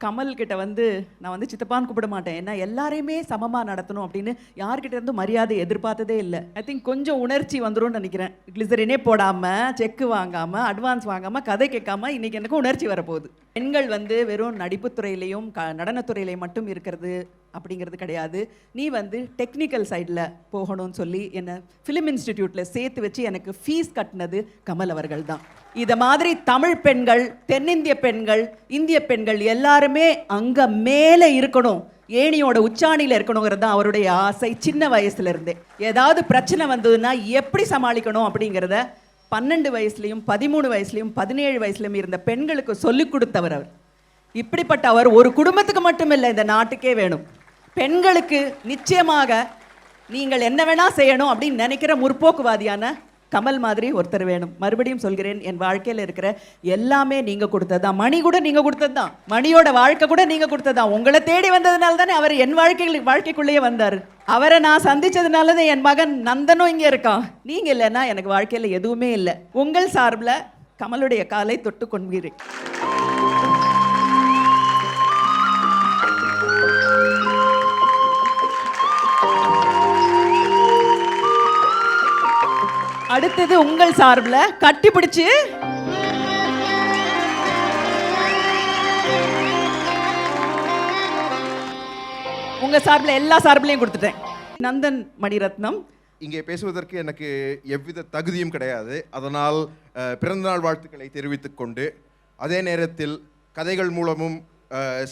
கமல் கிட்ட வந்து நான் வந்து சித்தப்பான்னு கூப்பிட மாட்டேன். ஏன்னா எல்லாரையுமே சமமாக நடத்தணும் அப்படின்னு யார்கிட்ட இருந்து மரியாதை எதிர்பார்த்ததே இல்லை. ஐ திங்க் கொஞ்சம் உணர்ச்சி வந்துரும்னு நினைக்கிறேன். கிளிசரினே போடாமல், செக்கு வாங்காமல், அட்வான்ஸ் வாங்காமல், கதை கேட்காம இன்னைக்கு எனக்கு உணர்ச்சி வரப்போகுது. பெண்கள் வந்து வெறும் நடிப்புத்துறையிலையும் நடனத்துறையிலையும் மட்டும் இருக்கிறது அப்படிங்கிறது கிடையாது. நீ வந்து டெக்னிக்கல் சைடில் போகணும்னு சொல்லி என்னை ஃபிலிம் இன்ஸ்டிடியூட்டில் சேர்த்து வச்சு எனக்கு ஃபீஸ் கட்டினது கமல் அவர்கள் தான். இதை மாதிரி தமிழ் பெண்கள், தென்னிந்திய பெண்கள், இந்திய பெண்கள் எல்லாருமே அங்கே மேலே இருக்கணும், ஏணியோட உச்சாணியில் இருக்கணுங்கிறது தான் அவருடைய ஆசை. சின்ன வயசுல இருந்தே ஏதாவது பிரச்சனை வந்ததுன்னா எப்படி சமாளிக்கணும் அப்படிங்கிறத 12 வயசுலையும் 13 வயசுலையும் 17 வயசுலையும் இருந்த பெண்களுக்கு சொல்லிக் கொடுத்தவர் அவர். இப்படிப்பட்ட அவர் ஒரு குடும்பத்துக்கு மட்டும் இல்லை, இந்த நாட்டுக்கே வேணும். பெண்களுக்கு நிச்சயமாக நீங்கள் என்ன வேணா செய்யணும் அப்படின்னு நினைக்கிற முற்போக்குவாதியான கமல் மாதிரி ஒருத்தர் வேணும். மறுபடியும் சொல்கிறேன், என் வாழ்க்கையில் இருக்கிற எல்லாமே நீங்க கொடுத்தது தான். மணி கூட நீங்க கொடுத்தது தான். மணியோட வாழ்க்கை கூட நீங்க கொடுத்தது தான். உங்களை தேடி வந்ததுனால தானே அவர் என் வாழ்க்கைக்குள்ளேயே வந்தார். அவரை நான் சந்திச்சதுனால தான் என் மகன் நந்தனும் இங்கே இருக்கான். நீங்க இல்லைன்னா எனக்கு வாழ்க்கையில் எதுவுமே இல்லை. உங்கள் சார்பில் கமலுடைய காலை தொட்டு கொள்கிறேன். அடுத்தது உங்கள் சார்பில் கட்டி பிடிச்சு உங்க சார்பில் எல்லா சார்பிலையும் கொடுத்துட்டேன். நந்தன் மணிரத்னம். இங்கே பேசுவதற்கு எனக்கு எவ்வித தகுதியும் கிடையாது. அதனால் பிறந்தநாள் வாழ்த்துக்களை தெரிவித்துக் கொண்டு, அதே நேரத்தில் கதைகள் மூலமும்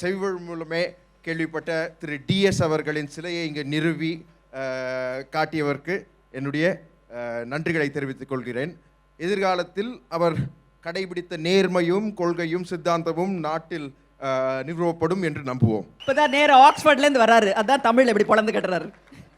செவிவழி மூலமே கேள்விப்பட்ட திரு டிஎஸ் அவர்களின் சிலையை இங்கே நிறுவி காட்டியவருக்கு என்னுடைய நன்றிகளை தெரிவித்துக் கொள்கிறேன். எதிர்காலத்தில் அவர் கடைபிடித்த நேர்மையும் கொள்கையும் சித்தாந்தமும் நாட்டில் நிறுவப்படும் என்று நம்புவோம். இப்போதான் நேரம் ஆக்ஸ்போர்ட்லேருந்து வராரு, அதான் தமிழ் எப்படி பொழந்து கட்டுறாரு.